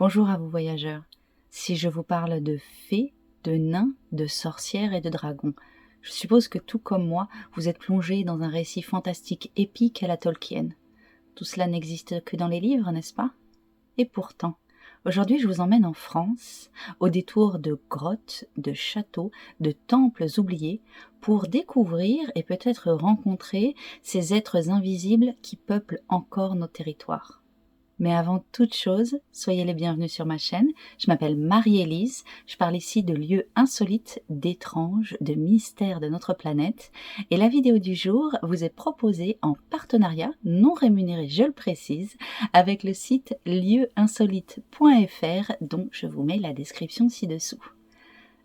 Bonjour à vous voyageurs. Si je vous parle de fées, de nains, de sorcières et de dragons, je suppose que tout comme moi, vous êtes plongés dans un récit fantastique épique à la Tolkien. Tout cela n'existe que dans les livres, n'est-ce pas? Et pourtant, aujourd'hui je vous emmène en France, au détour de grottes, de châteaux, de temples oubliés, pour découvrir et peut-être rencontrer ces êtres invisibles qui peuplent encore nos territoires. Mais avant toute chose, soyez les bienvenus sur ma chaîne. Je m'appelle Marie-Élise, je parle ici de lieux insolites, d'étranges, de mystères de notre planète. Et la vidéo du jour vous est proposée en partenariat, non rémunéré je le précise, avec le site lieuxinsolites.fr dont je vous mets la description ci-dessous.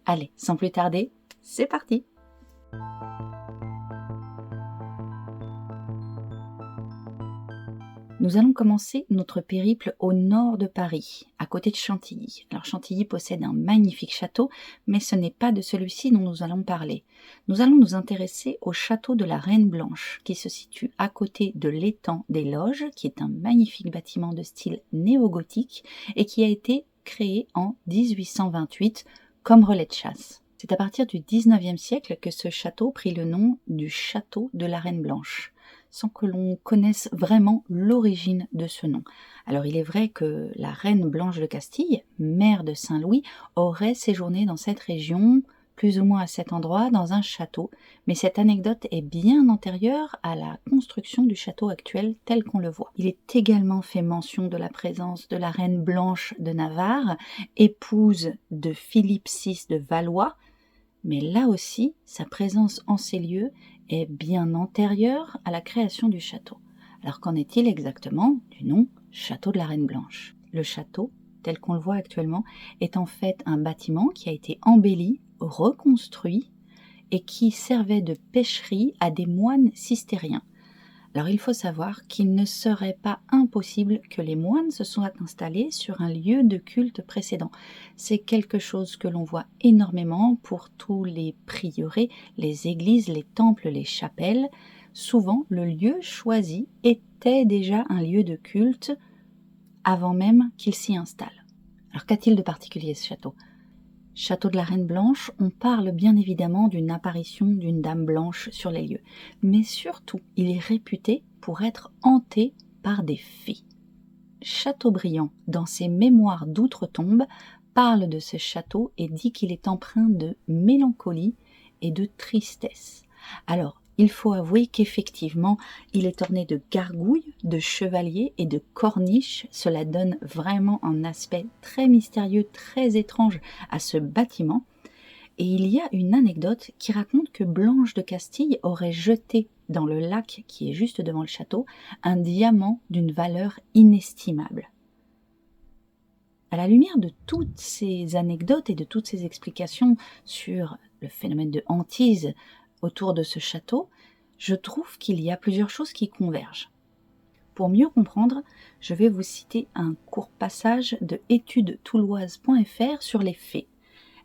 Allez, sans plus tarder, c'est parti! Nous allons commencer notre périple au nord de Paris, à côté de Chantilly. Alors Chantilly possède un magnifique château, mais ce n'est pas de celui-ci dont nous allons parler. Nous allons nous intéresser au château de la Reine Blanche, qui se situe à côté de l'étang des Loges, qui est un magnifique bâtiment de style néo-gothique et qui a été créé en 1828 comme relais de chasse. C'est à partir du 19e siècle que ce château prit le nom du château de la Reine Blanche, sans que l'on connaisse vraiment l'origine de ce nom. Alors il est vrai que la reine Blanche de Castille, mère de Saint-Louis, aurait séjourné dans cette région, plus ou moins à cet endroit, dans un château, mais cette anecdote est bien antérieure à la construction du château actuel tel qu'on le voit. Il est également fait mention de la présence de la reine Blanche de Navarre, épouse de Philippe VI de Valois, mais là aussi, sa présence en ces lieux est bien antérieure à la création du château. Alors qu'en est-il exactement du nom Château de la Reine Blanche? Le château, tel qu'on le voit actuellement, est en fait un bâtiment qui a été embelli, reconstruit et qui servait de pêcherie à des moines cistériens. Alors il faut savoir qu'il ne serait pas impossible que les moines se soient installés sur un lieu de culte précédent. C'est quelque chose que l'on voit énormément pour tous les prieurés, les églises, les temples, les chapelles. Souvent, le lieu choisi était déjà un lieu de culte avant même qu'il s'y installe. Alors qu'a-t-il de particulier ce château ? Château de la Reine Blanche, on parle bien évidemment d'une apparition d'une dame blanche sur les lieux, mais surtout, il est réputé pour être hanté par des fées. Chateaubriand, dans ses Mémoires d'outre-tombe, parle de ce château et dit qu'il est empreint de mélancolie et de tristesse. Alors, il faut avouer qu'effectivement, il est orné de gargouilles, de chevaliers et de corniches. Cela donne vraiment un aspect très mystérieux, très étrange à ce bâtiment. Et il y a une anecdote qui raconte que Blanche de Castille aurait jeté dans le lac qui est juste devant le château un diamant d'une valeur inestimable. À la lumière de toutes ces anecdotes et de toutes ces explications sur le phénomène de hantise autour de ce château, je trouve qu'il y a plusieurs choses qui convergent. Pour mieux comprendre, je vais vous citer un court passage de étudestouloises.fr sur les fées.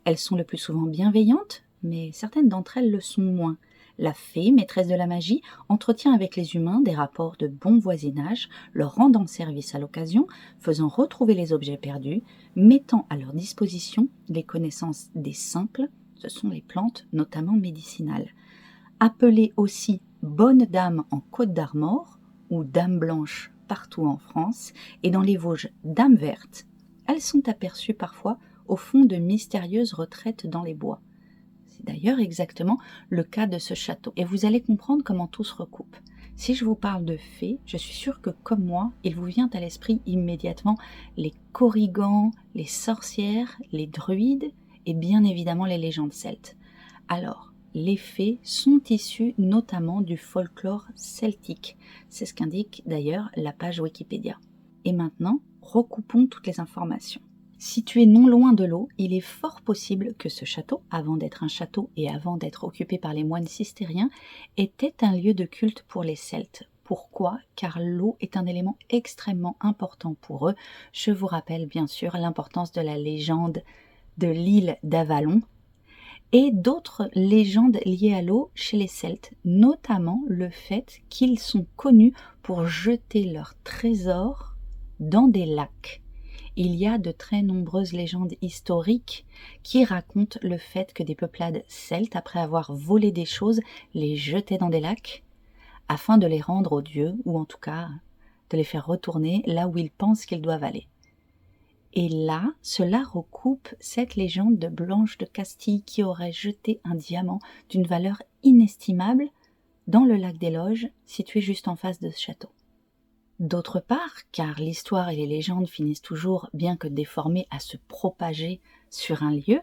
Elles sont le plus souvent bienveillantes, mais certaines d'entre elles le sont moins. La fée, maîtresse de la magie, entretient avec les humains des rapports de bon voisinage, leur rendant service à l'occasion, faisant retrouver les objets perdus, mettant à leur disposition les connaissances des simples, ce sont les plantes, notamment médicinales. Appelée aussi Bonne Dame en Côte d'Armor ou Dame Blanche partout en France et dans les Vosges Dame Verte, elles sont aperçues parfois au fond de mystérieuses retraites dans les bois. C'est d'ailleurs exactement le cas de ce château et vous allez comprendre comment tout se recoupe. Si je vous parle de fées, je suis sûre que comme moi, il vous vient à l'esprit immédiatement les corrigans, les sorcières, les druides et bien évidemment les légendes celtes. Alors, les fées sont issues notamment du folklore celtique. C'est ce qu'indique d'ailleurs la page Wikipédia. Et maintenant, recoupons toutes les informations. Situé non loin de l'eau, il est fort possible que ce château, avant d'être un château et avant d'être occupé par les moines cistériens, était un lieu de culte pour les Celtes. Pourquoi? Car l'eau est un élément extrêmement important pour eux. Je vous rappelle bien sûr l'importance de la légende de l'île d'Avalon, et d'autres légendes liées à l'eau chez les Celtes, notamment le fait qu'ils sont connus pour jeter leurs trésors dans des lacs. il y a de très nombreuses légendes historiques qui racontent le fait que des peuplades celtes, après avoir volé des choses, les jetaient dans des lacs afin de les rendre aux dieux, ou en tout cas de les faire retourner là où ils pensent qu'ils doivent aller. Et là, cela recoupe cette légende de Blanche de Castille qui aurait jeté un diamant d'une valeur inestimable dans le lac des Loges, situé juste en face de ce château. D'autre part, car l'histoire et les légendes finissent toujours, bien que déformées, à se propager sur un lieu,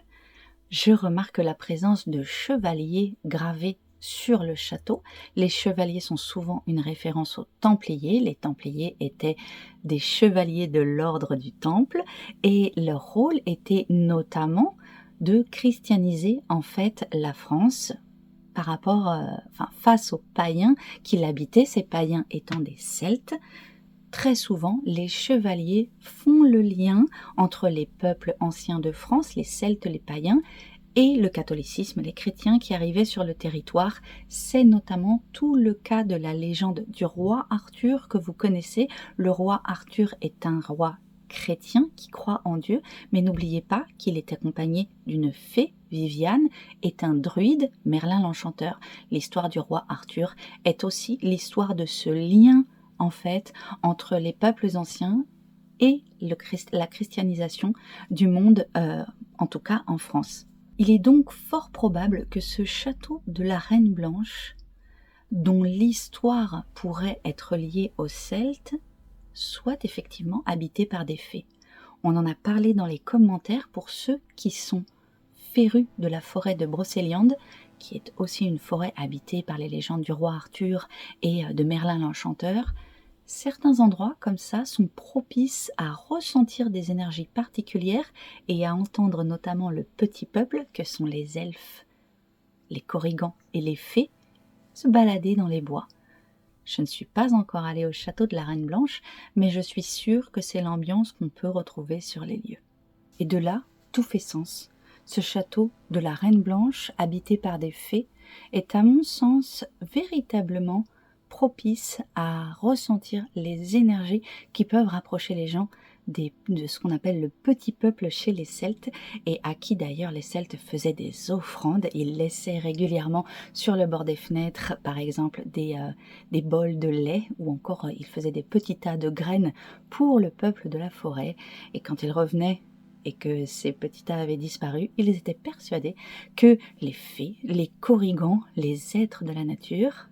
je remarque la présence de chevaliers gravés sur le château. Les chevaliers sont souvent une référence aux Templiers. Les Templiers étaient des chevaliers de l'ordre du Temple et leur rôle était notamment de christianiser en fait la France par rapport, face aux païens qui l'habitaient, ces païens étant des Celtes. Très souvent, les chevaliers font le lien entre les peuples anciens de France, les Celtes, les païens, et le catholicisme, les chrétiens qui arrivaient sur le territoire. C'est notamment tout le cas de la légende du roi Arthur que vous connaissez. Le roi Arthur est un roi chrétien qui croit en Dieu, mais n'oubliez pas qu'il est accompagné d'une fée, Viviane, et un druide, Merlin l'Enchanteur. L'histoire du roi Arthur est aussi l'histoire de ce lien, en fait, entre les peuples anciens et la christianisation du monde, en tout cas en France. Il est donc fort probable que ce château de la Reine Blanche, dont l'histoire pourrait être liée aux Celtes, soit effectivement habité par des fées. On en a parlé dans les commentaires pour ceux qui sont férus de la forêt de Brocéliande, qui est aussi une forêt habitée par les légendes du roi Arthur et de Merlin l'Enchanteur. Certains endroits comme ça sont propices à ressentir des énergies particulières et à entendre notamment le petit peuple que sont les elfes, les korrigans et les fées se balader dans les bois. Je ne suis pas encore allée au château de la Reine Blanche, mais je suis sûre que c'est l'ambiance qu'on peut retrouver sur les lieux. Et de là, tout fait sens. Ce château de la Reine Blanche, habité par des fées, est à mon sens véritablement propice à ressentir les énergies qui peuvent rapprocher les gens de ce qu'on appelle le petit peuple chez les Celtes, et à qui d'ailleurs les Celtes faisaient des offrandes. Ils laissaient régulièrement sur le bord des fenêtres, par exemple, des bols de lait, ou encore ils faisaient des petits tas de graines pour le peuple de la forêt, et quand ils revenaient et que ces petits tas avaient disparu, ils étaient persuadés que les fées, les korrigans, les êtres de la nature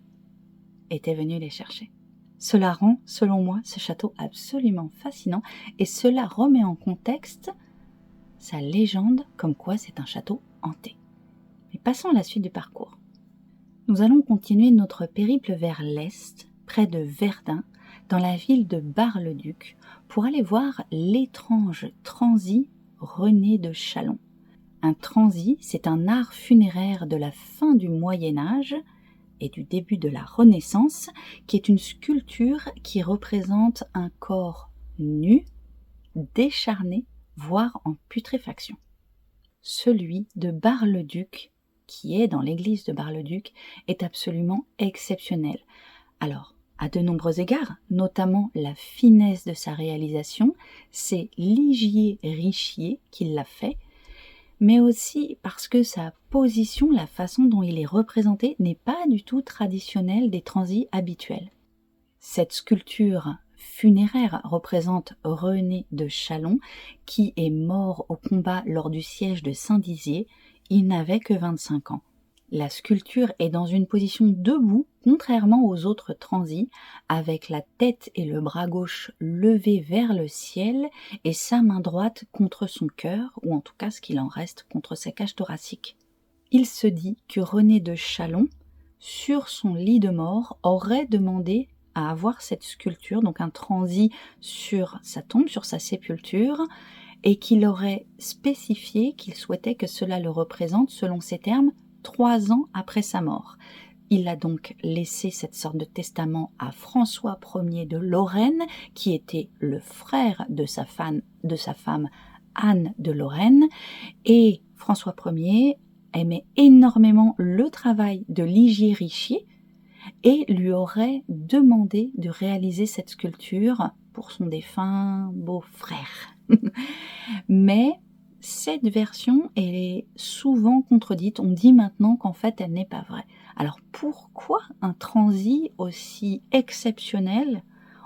étaient venus les chercher. Cela rend, selon moi, ce château absolument fascinant et cela remet en contexte sa légende comme quoi c'est un château hanté. Mais passons à la suite du parcours. Nous allons continuer notre périple vers l'est, près de Verdun, dans la ville de Bar-le-Duc, pour aller voir l'étrange transi René de Chalon. Un transi, c'est un art funéraire de la fin du Moyen-Âge et du début de la Renaissance, qui est une sculpture qui représente un corps nu, décharné, voire en putréfaction. Celui de Bar-le-Duc, qui est dans l'église de Bar-le-Duc, est absolument exceptionnel. Alors, à de nombreux égards, notamment la finesse de sa réalisation, c'est Ligier Richier qui l'a fait, mais aussi parce que sa position, la façon dont il est représenté, n'est pas du tout traditionnelle des transis habituels. Cette sculpture funéraire représente René de Chalon, qui est mort au combat lors du siège de Saint-Dizier. Il n'avait que 25 ans. La sculpture est dans une position debout, contrairement aux autres transis, avec la tête et le bras gauche levés vers le ciel et sa main droite contre son cœur, ou en tout cas ce qu'il en reste contre sa cage thoracique. Il se dit que René de Chalon, sur son lit de mort, aurait demandé à avoir cette sculpture, donc un transi sur sa tombe, sur sa sépulture, et qu'il aurait spécifié qu'il souhaitait que cela le représente, selon ses termes, 3 ans après sa mort. Il a donc laissé cette sorte de testament à François Ier de Lorraine, qui était le frère de sa femme Anne de Lorraine, et François Ier aimait énormément le travail de Ligier Richier et lui aurait demandé de réaliser cette sculpture pour son défunt beau-frère. Mais cette version est souvent contredite. On dit maintenant qu'en fait, elle n'est pas vraie. Alors pourquoi un transit aussi exceptionnel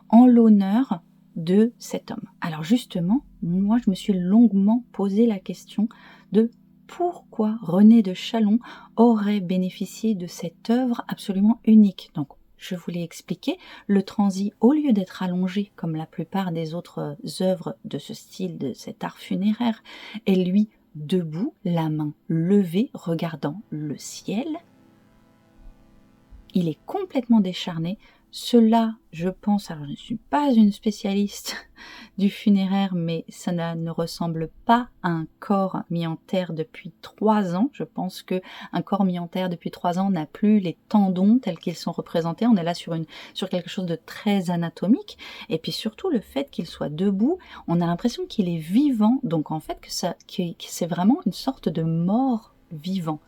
en l'honneur de cet homme? Alors justement, moi, je me suis longuement posé la question de pourquoi René de Chalon aurait bénéficié de cette œuvre absolument unique. Donc, je vous l'ai expliqué, le transit, au lieu d'être allongé comme la plupart des autres œuvres de ce style, de cet art funéraire, est lui debout, la main levée, regardant le ciel. Il est complètement décharné. Cela, je pense, alors je ne suis pas une spécialiste du funéraire, mais ça ne ressemble pas à un corps mis en terre depuis 3 ans. Je pense que un corps mis en terre depuis 3 ans n'a plus les tendons tels qu'ils sont représentés. On est là sur quelque chose de très anatomique. Et puis surtout, le fait qu'il soit debout, on a l'impression qu'il est vivant. Donc en fait, que c'est vraiment une sorte de mort vivant.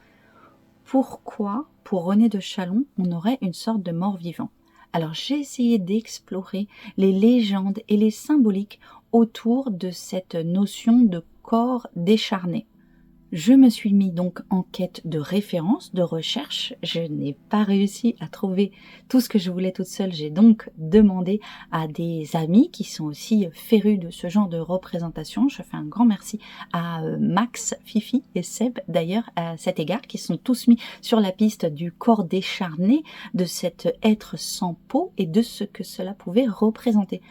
Pourquoi, pour René de Chalon, on aurait une sorte de mort-vivant? Alors j'ai essayé d'explorer les légendes et les symboliques autour de cette notion de corps décharné. Je me suis mis donc en quête de références, de recherches. Je n'ai pas réussi à trouver tout ce que je voulais toute seule. J'ai donc demandé à des amis qui sont aussi férus de ce genre de représentation. Je fais un grand merci à Max, Fifi et Seb d'ailleurs à cet égard, qui sont tous mis sur la piste du corps décharné, de cet être sans peau et de ce que cela pouvait représenter.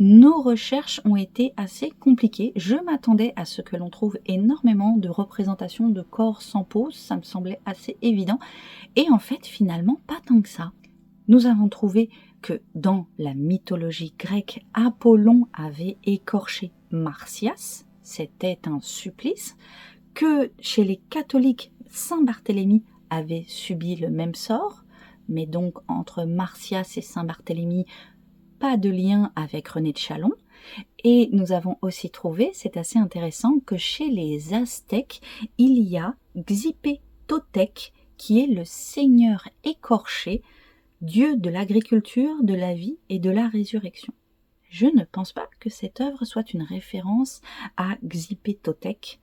Nos recherches ont été assez compliquées. Je m'attendais à ce que l'on trouve énormément de représentations de corps sans peau, ça me semblait assez évident. Et en fait, finalement, pas tant que ça. Nous avons trouvé que dans la mythologie grecque, Apollon avait écorché Marsyas, c'était un supplice, que chez les catholiques, Saint Barthélemy avait subi le même sort, mais donc entre Marsyas et Saint Barthélemy, pas de lien avec René de Chalon. Et nous avons aussi trouvé, c'est assez intéressant, que chez les Aztèques, il y a Xipe-Totec, qui est le seigneur écorché, dieu de l'agriculture, de la vie et de la résurrection. Je ne pense pas que cette œuvre soit une référence à Xipe-Totec.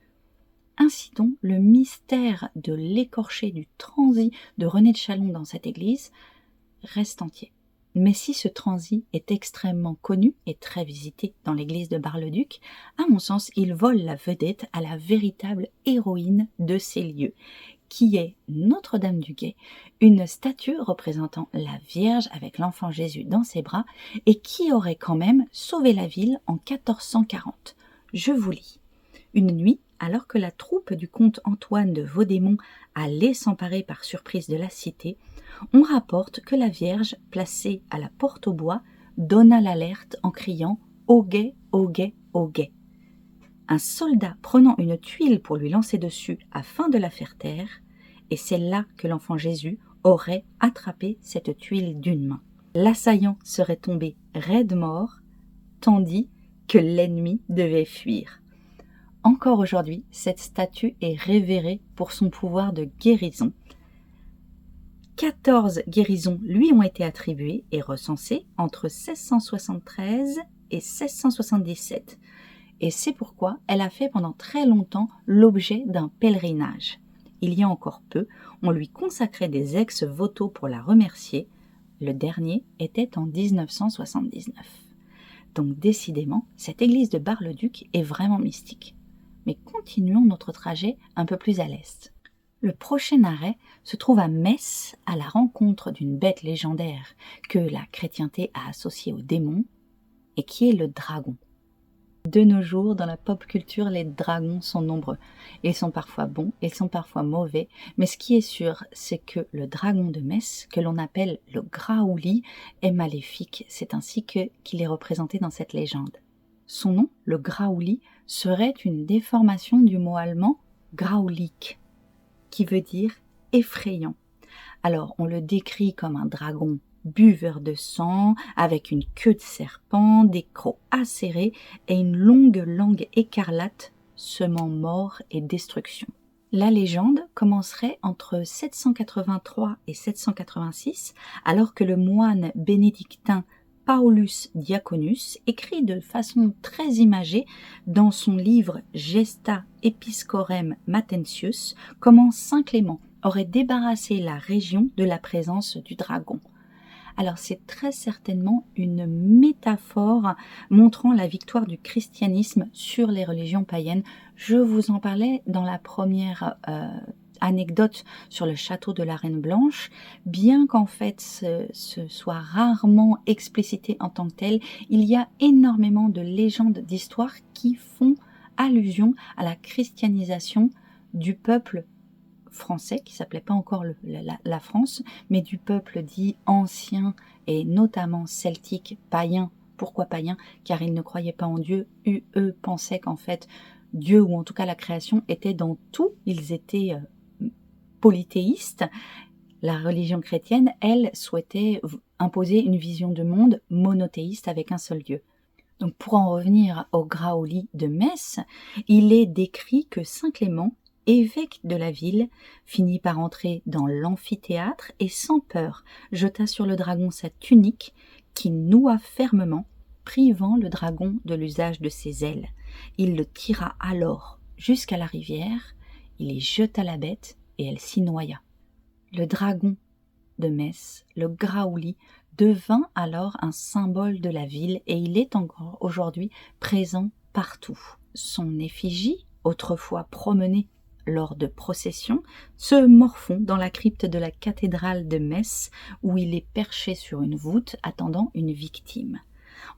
Ainsi donc, le mystère de l'écorché du transit de René de Chalon dans cette église reste entier. Mais si ce transit est extrêmement connu et très visité dans l'église de Bar-le-Duc, à mon sens, il vole la vedette à la véritable héroïne de ces lieux, qui est Notre-Dame du Guet, une statue représentant la Vierge avec l'enfant Jésus dans ses bras et qui aurait quand même sauvé la ville en 1440. Je vous lis. Une nuit, alors que la troupe du comte Antoine de Vaudémont allait s'emparer par surprise de la cité, on rapporte que la Vierge, placée à la porte au bois, donna l'alerte en criant « Au guet, au guet, au guet ». Un soldat prenant une tuile pour lui lancer dessus afin de la faire taire, et c'est là que l'enfant Jésus aurait attrapé cette tuile d'une main. L'assaillant serait tombé raide mort, tandis que l'ennemi devait fuir. Encore aujourd'hui, cette statue est révérée pour son pouvoir de guérison. 14 guérisons lui ont été attribuées et recensées entre 1673 et 1677. Et c'est pourquoi elle a fait pendant très longtemps l'objet d'un pèlerinage. Il y a encore peu, on lui consacrait des ex-voto pour la remercier. Le dernier était en 1979. Donc décidément, cette église de Bar-le-Duc est vraiment mystique. Mais continuons notre trajet un peu plus à l'est. Le prochain arrêt se trouve à Metz, à la rencontre d'une bête légendaire que la chrétienté a associée au démon, et qui est le dragon. De nos jours, dans la pop culture, les dragons sont nombreux. Ils sont parfois bons, ils sont parfois mauvais, mais ce qui est sûr, c'est que le dragon de Metz, que l'on appelle le Graouli, est maléfique. C'est ainsi qu'il est représenté dans cette légende. Son nom, le Graouli, serait une déformation du mot allemand graulich, qui veut dire effrayant. Alors, on le décrit comme un dragon buveur de sang, avec une queue de serpent, des crocs acérés et une longue langue écarlate, semant mort et destruction. La légende commencerait entre 783 et 786, alors que le moine bénédictin Paulus Diaconus, écrit de façon très imagée dans son livre Gesta Episcorem Matentius, comment Saint Clément aurait débarrassé la région de la présence du dragon. Alors c'est très certainement une métaphore montrant la victoire du christianisme sur les religions païennes. Je vous en parlais dans la première anecdote sur le château de la Reine Blanche, bien qu'en fait ce soit rarement explicité en tant que tel, il y a énormément de légendes, d'histoires qui font allusion à la christianisation du peuple français, qui s'appelait pas encore la France, mais du peuple dit ancien et notamment celtique, païen. Pourquoi païen? Car ils ne croyaient pas en Dieu, eux pensaient qu'en fait Dieu, ou en tout cas la création, était dans tout. Ils étaient polythéistes. La religion chrétienne, elle, souhaitait imposer une vision de monde monothéiste avec un seul Dieu. Donc pour en revenir au Graoli de Metz, il est décrit que Saint Clément, évêque de la ville, finit par entrer dans l'amphithéâtre et sans peur jeta sur le dragon sa tunique qui noua fermement, privant le dragon de l'usage de ses ailes. Il le tira alors jusqu'à la rivière, il y jeta la bête et elle s'y noya. Le dragon de Metz, le Graouli, devint alors un symbole de la ville et il est encore aujourd'hui présent partout. Son effigie, autrefois promenée lors de processions, se morfond dans la crypte de la cathédrale de Metz où il est perché sur une voûte attendant une victime.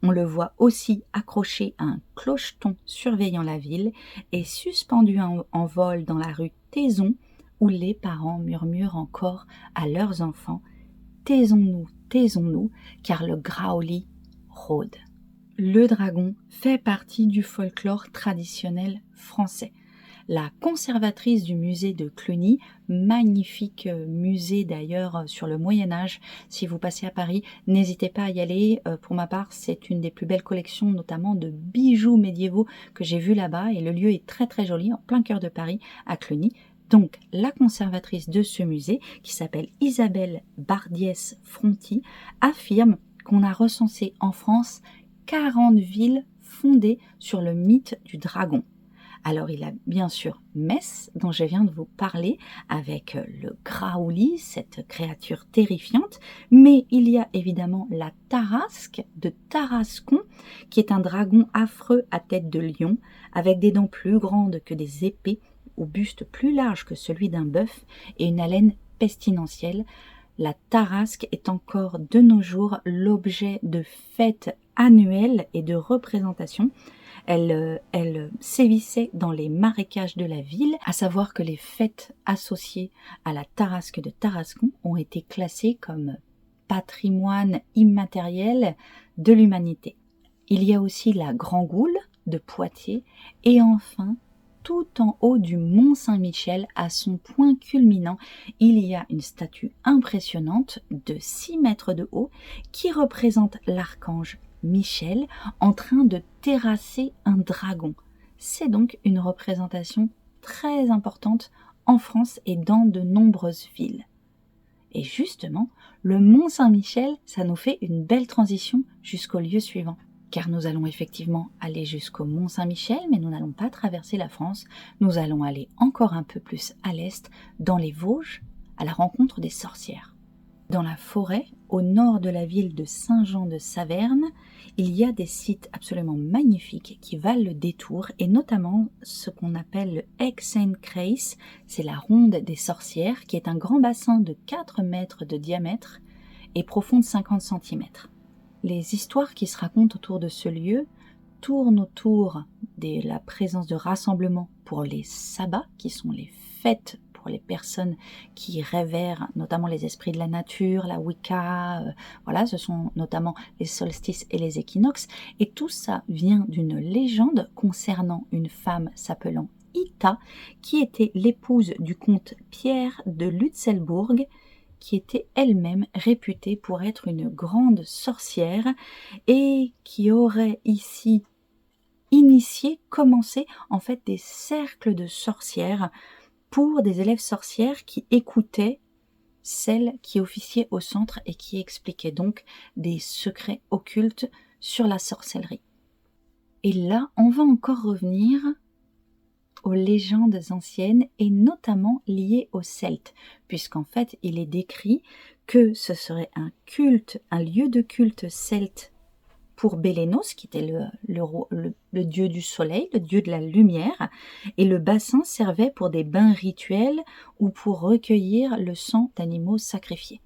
On le voit aussi accroché à un clocheton surveillant la ville et suspendu en vol dans la rue Taizon où les parents murmurent encore à leurs enfants « Taisons-nous, taisons-nous, car le Graoli rôde ». Le dragon fait partie du folklore traditionnel français. La conservatrice du musée de Cluny, magnifique musée d'ailleurs sur le Moyen-Âge, si vous passez à Paris, n'hésitez pas à y aller. Pour ma part, c'est une des plus belles collections, notamment de bijoux médiévaux que j'ai vus là-bas, et le lieu est très très joli, en plein cœur de Paris, à Cluny. Donc, la conservatrice de ce musée, qui s'appelle Isabelle Bardiès-Fronty, affirme qu'on a recensé en France 40 villes fondées sur le mythe du dragon. Alors il a bien sûr Metz, dont je viens de vous parler, avec le Graouli, cette créature terrifiante, mais il y a évidemment la Tarasque de Tarascon, qui est un dragon affreux à tête de lion, avec des dents plus grandes que des épées, au buste plus large que celui d'un bœuf, et une haleine pestilentielle. La Tarasque est encore de nos jours l'objet de fêtes annuelles et de représentations. Elle sévissait dans les marécages de la ville, à savoir que les fêtes associées à la Tarasque de Tarascon ont été classées comme patrimoine immatériel de l'humanité. Il y a aussi la Grand Goule de Poitiers et enfin, tout en haut du Mont Saint-Michel, à son point culminant, il y a une statue impressionnante de 6 mètres de haut qui représente l'archange Michel en train de terrasser un dragon. C'est donc une représentation très importante en France et dans de nombreuses villes. Et justement, le Mont Saint-Michel, ça nous fait une belle transition jusqu'au lieu suivant. Car nous allons effectivement aller jusqu'au Mont Saint-Michel, mais nous n'allons pas traverser la France, nous allons aller encore un peu plus à l'est, dans les Vosges, à la rencontre des sorcières. Dans la forêt, au nord de la ville de Saint-Jean-de-Saverne, il y a des sites absolument magnifiques qui valent le détour, et notamment ce qu'on appelle le Hexenkreis, c'est la ronde des sorcières, qui est un grand bassin de 4 mètres de diamètre et profond de 50 cm. Les histoires qui se racontent autour de ce lieu tournent autour de la présence de rassemblements pour les sabbats, qui sont les fêtes pour les personnes qui révèrent notamment les esprits de la nature, la Wicca, voilà, ce sont notamment les solstices et les équinoxes, et tout ça vient d'une légende concernant une femme s'appelant Ita, qui était l'épouse du comte Pierre de Lutzelbourg, qui était elle-même réputée pour être une grande sorcière et qui aurait ici commencé en fait des cercles de sorcières pour des élèves sorcières qui écoutaient celle qui officiait au centre et qui expliquait donc des secrets occultes sur la sorcellerie. Et là, on va encore revenir aux légendes anciennes et notamment liées aux Celtes, puisqu'en fait, il est décrit que ce serait un lieu de culte celte pour Bélénos, qui était le dieu du soleil, le dieu de la lumière, et le bassin servait pour des bains rituels ou pour recueillir le sang d'animaux sacrifiés.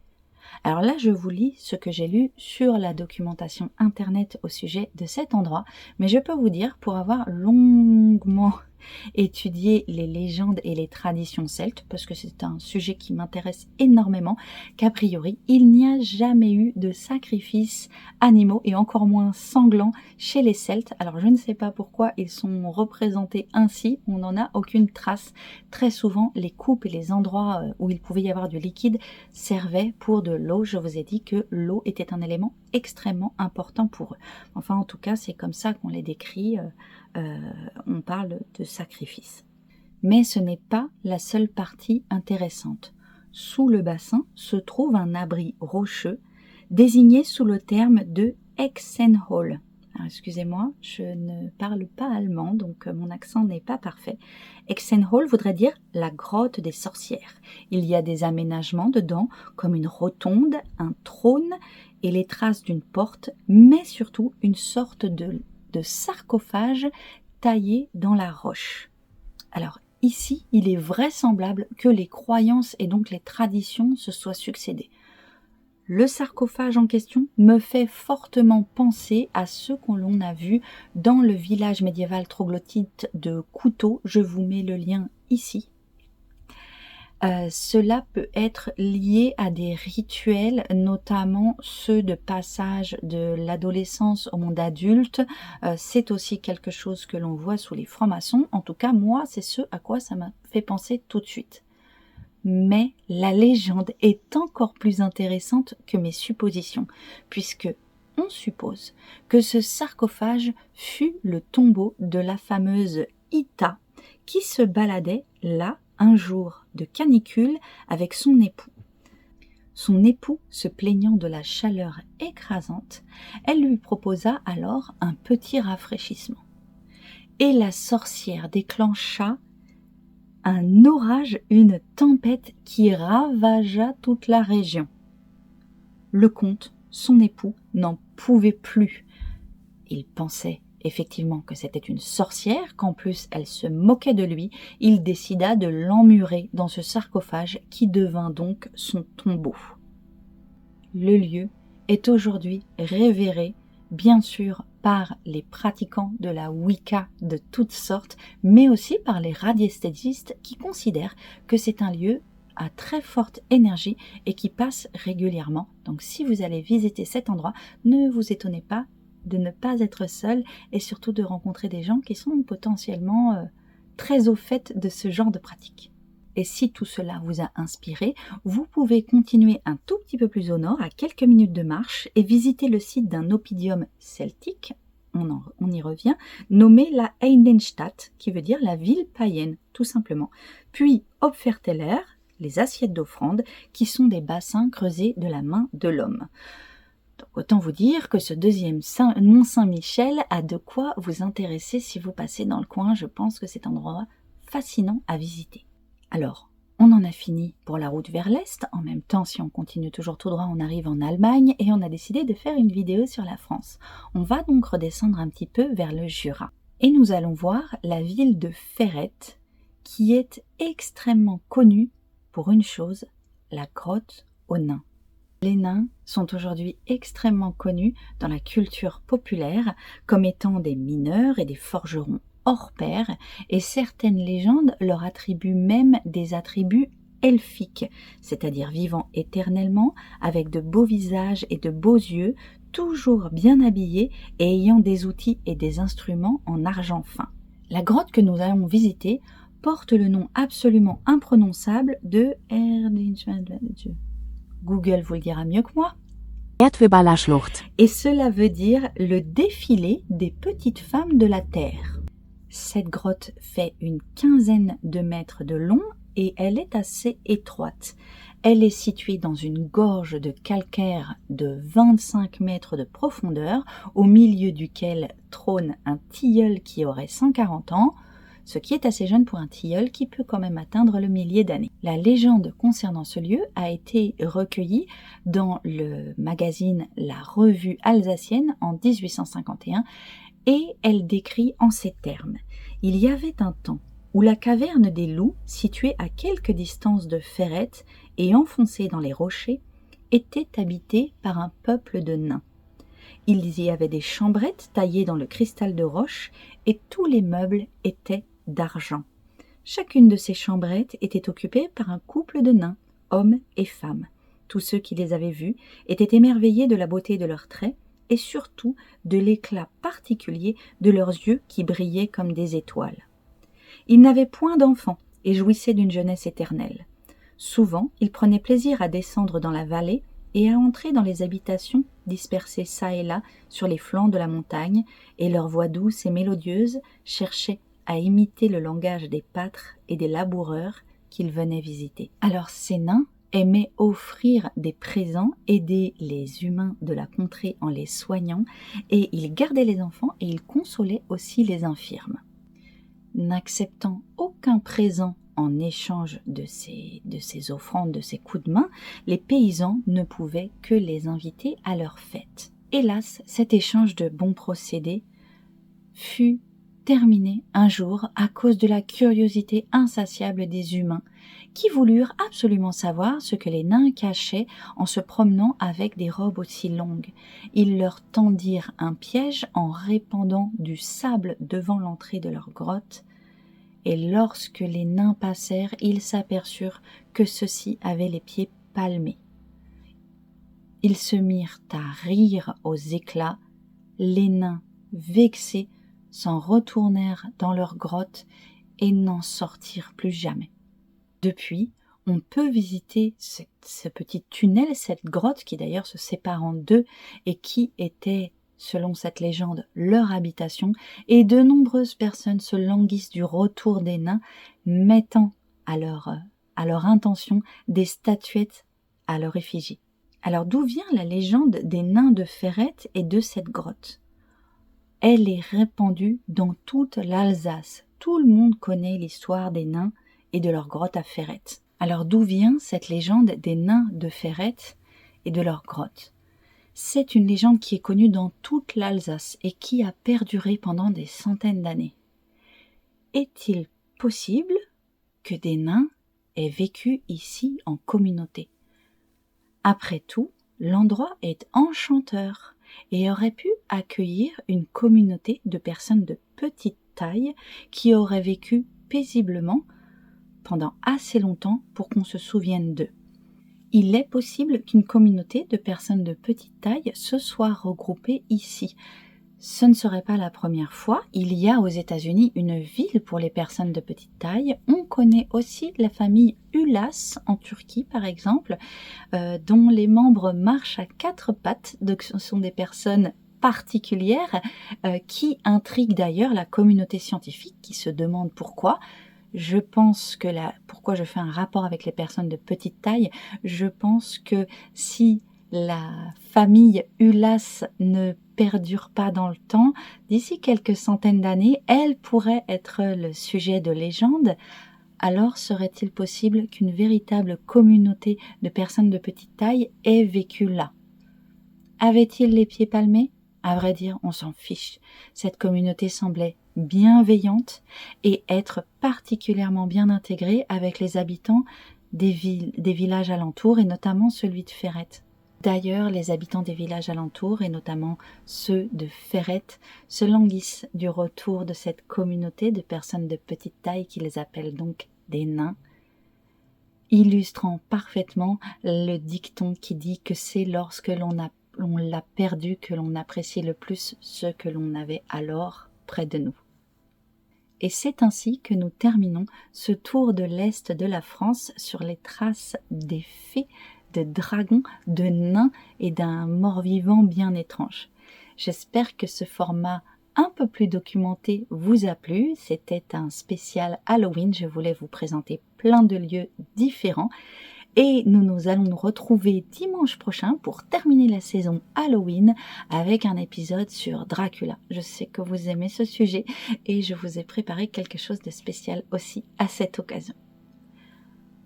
Alors là, je vous lis ce que j'ai lu sur la documentation internet au sujet de cet endroit, mais je peux vous dire, pour avoir longuement étudier les légendes et les traditions celtes, parce que c'est un sujet qui m'intéresse énormément, qu'a priori, il n'y a jamais eu de sacrifices animaux, et encore moins sanglants, chez les Celtes. Alors je ne sais pas pourquoi ils sont représentés ainsi, on n'en a aucune trace. Très souvent, les coupes et les endroits où il pouvait y avoir du liquide servaient pour de l'eau. Je vous ai dit que l'eau était un élément extrêmement important pour eux. Enfin, en tout cas, c'est comme ça qu'on les décrit. On parle de sacrifice. Mais ce n'est pas la seule partie intéressante. Sous le bassin se trouve un abri rocheux désigné sous le terme de Hexenhöhle. Excusez-moi, je ne parle pas allemand, donc mon accent n'est pas parfait. Hexenhöhle voudrait dire la grotte des sorcières. Il y a des aménagements dedans, comme une rotonde, un trône et les traces d'une porte, mais surtout une sorte de sarcophage taillé dans la roche. Alors ici, il est vraisemblable que les croyances et donc les traditions se soient succédées. Le sarcophage en question me fait fortement penser à ce que l'on a vu dans le village médiéval troglodyte de Couteau. Je vous mets le lien ici. Cela peut être lié à des rituels, notamment ceux de passage de l'adolescence au monde adulte. C'est aussi quelque chose que l'on voit sous les francs-maçons. En tout cas, moi, c'est ce à quoi ça m'a fait penser tout de suite. Mais la légende est encore plus intéressante que mes suppositions, puisque on suppose que ce sarcophage fut le tombeau de la fameuse Ita, qui se baladait là un jour de canicule avec son époux. Son époux se plaignant de la chaleur écrasante, elle lui proposa alors un petit rafraîchissement. Et la sorcière déclencha un orage, une tempête qui ravagea toute la région. Le comte, son époux, n'en pouvait plus. Il pensait effectivement que c'était une sorcière, qu'en plus elle se moquait de lui. Il décida de l'emmurer dans ce sarcophage qui devint donc son tombeau. Le lieu est aujourd'hui révéré, bien sûr, par les pratiquants de la Wicca de toutes sortes, mais aussi par les radiesthésistes qui considèrent que c'est un lieu à très forte énergie et qui passe régulièrement. Donc si vous allez visiter cet endroit, ne vous étonnez pas de ne pas être seul et surtout de rencontrer des gens qui sont potentiellement très au fait de ce genre de pratique. Et si tout cela vous a inspiré, vous pouvez continuer un tout petit peu plus au nord, à quelques minutes de marche, et visiter le site d'un oppidum celtique, on y revient, nommé la Heidenstadt, qui veut dire la ville païenne, tout simplement. Puis Opferteller, les assiettes d'offrande, qui sont des bassins creusés de la main de l'homme. Donc, autant vous dire que ce deuxième Mont Saint-Michel a de quoi vous intéresser si vous passez dans le coin. Je pense que c'est un endroit fascinant à visiter. Alors, on en a fini pour la route vers l'Est. En même temps, si on continue toujours tout droit, on arrive en Allemagne et on a décidé de faire une vidéo sur la France. On va donc redescendre un petit peu vers le Jura. Et nous allons voir la ville de Ferrette, qui est extrêmement connue pour une chose, la grotte aux nains. Les nains sont aujourd'hui extrêmement connus dans la culture populaire comme étant des mineurs et des forgerons hors pair, et certaines légendes leur attribuent même des attributs elfiques, c'est-à-dire vivant éternellement, avec de beaux visages et de beaux yeux, toujours bien habillés et ayant des outils et des instruments en argent fin. La grotte que nous allons visiter porte le nom absolument imprononçable de Google vous le dira mieux que moi. Et cela veut dire le défilé des petites femmes de la terre. Cette grotte fait une quinzaine de mètres de long et elle est assez étroite. Elle est située dans une gorge de calcaire de 25 mètres de profondeur, au milieu duquel trône un tilleul qui aurait 140 ans, ce qui est assez jeune pour un tilleul qui peut quand même atteindre le millier d'années. La légende concernant ce lieu a été recueillie dans le magazine La Revue Alsacienne en 1851 et elle décrit en ces termes. Il y avait un temps où la caverne des loups, située à quelque distance de Ferrette et enfoncée dans les rochers, était habitée par un peuple de nains. Il y avait des chambrettes taillées dans le cristal de roche et tous les meubles étaient d'argent. Chacune de ces chambrettes était occupée par un couple de nains, hommes et femmes. Tous ceux qui les avaient vus étaient émerveillés de la beauté de leurs traits et surtout de l'éclat particulier de leurs yeux qui brillaient comme des étoiles. Ils n'avaient point d'enfants et jouissaient d'une jeunesse éternelle. Souvent, ils prenaient plaisir à descendre dans la vallée et à entrer dans les habitations dispersées çà et là sur les flancs de la montagne, et leur voix douce et mélodieuse cherchait à imiter le langage des pâtres et des laboureurs qu'ils venaient visiter. Alors ces nains aimaient offrir des présents, aider les humains de la contrée en les soignant, et ils gardaient les enfants et ils consolaient aussi les infirmes. N'acceptant aucun présent en échange de ces offrandes, de ces coups de main, les paysans ne pouvaient que les inviter à leur fête. Hélas, cet échange de bons procédés fut terminé un jour à cause de la curiosité insatiable des humains qui voulurent absolument savoir ce que les nains cachaient en se promenant avec des robes aussi longues. Ils leur tendirent un piège en répandant du sable devant l'entrée de leur grotte, et lorsque les nains passèrent, ils s'aperçurent que ceux-ci avaient les pieds palmés. Ils se mirent à rire aux éclats. Les nains, vexés, s'en retournèrent dans leur grotte et n'en sortirent plus jamais. Depuis, on peut visiter ce petit tunnel, cette grotte qui d'ailleurs se sépare en deux et qui était, selon cette légende, leur habitation, et de nombreuses personnes se languissent du retour des nains, mettant à leur intention des statuettes à leur effigie. Alors d'où vient la légende des nains de Ferrette et de cette grotte ? Elle est répandue dans toute l'Alsace. Tout le monde connaît l'histoire des nains et de leur grotte à Ferrette. Alors d'où vient cette légende des nains de Ferrette et de leur grotte ? C'est une légende qui est connue dans toute l'Alsace et qui a perduré pendant des centaines d'années. Est-il possible que des nains aient vécu ici en communauté ? Après tout, l'endroit est enchanteur et aurait pu accueillir une communauté de personnes de petite taille qui auraient vécu paisiblement pendant assez longtemps pour qu'on se souvienne d'eux. Il est possible qu'une communauté de personnes de petite taille se soit regroupée ici. Ce ne serait pas la première fois. Il y a aux États-Unis une ville pour les personnes de petite taille. On connaît aussi la famille Ulas en Turquie, par exemple, dont les membres marchent à quatre pattes. Donc, ce sont des personnes particulières qui intriguent d'ailleurs la communauté scientifique qui se demande pourquoi. Je pense que pourquoi je fais un rapport avec les personnes de petite taille, je pense que si la famille Ulas ne perdure pas dans le temps, d'ici quelques centaines d'années, elle pourrait être le sujet de légendes. Alors serait-il possible qu'une véritable communauté de personnes de petite taille ait vécu là ? Avait-il les pieds palmés ? À vrai dire, on s'en fiche. Cette communauté semblait bienveillante et être particulièrement bien intégrée avec les habitants des villages alentours et notamment celui de Ferrette. D'ailleurs, les habitants des villages alentours et notamment ceux de Ferrette se languissent du retour de cette communauté de personnes de petite taille qu'ils appellent donc des nains, illustrant parfaitement le dicton qui dit que c'est lorsque l'on l'a perdu que l'on apprécie le plus ce que l'on avait alors près de nous. Et c'est ainsi que nous terminons ce tour de l'Est de la France sur les traces des fées, de dragons, de nains et d'un mort-vivant bien étrange. J'espère que ce format un peu plus documenté vous a plu. C'était un spécial Halloween. Je voulais vous présenter plein de lieux différents. Et nous allons nous retrouver dimanche prochain pour terminer la saison Halloween avec un épisode sur Dracula. Je sais que vous aimez ce sujet et je vous ai préparé quelque chose de spécial aussi à cette occasion.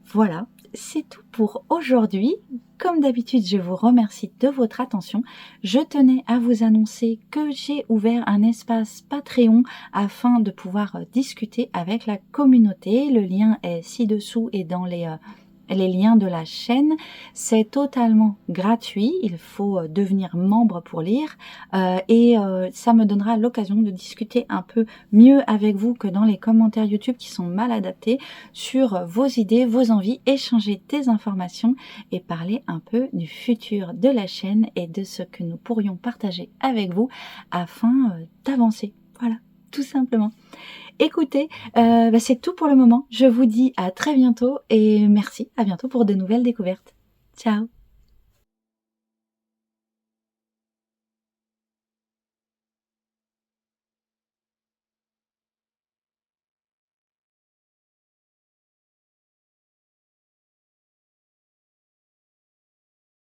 Voilà, c'est tout pour aujourd'hui. Comme d'habitude, je vous remercie de votre attention. Je tenais à vous annoncer que j'ai ouvert un espace Patreon afin de pouvoir discuter avec la communauté. Le lien est ci-dessous et dans les liens de la chaîne. C'est totalement gratuit, il faut devenir membre pour lire et ça me donnera l'occasion de discuter un peu mieux avec vous que dans les commentaires YouTube qui sont mal adaptés sur vos idées, vos envies, échanger des informations et parler un peu du futur de la chaîne et de ce que nous pourrions partager avec vous afin d'avancer. Voilà, tout simplement. Écoutez, c'est tout pour le moment. Je vous dis à très bientôt et merci, à bientôt pour de nouvelles découvertes. Ciao!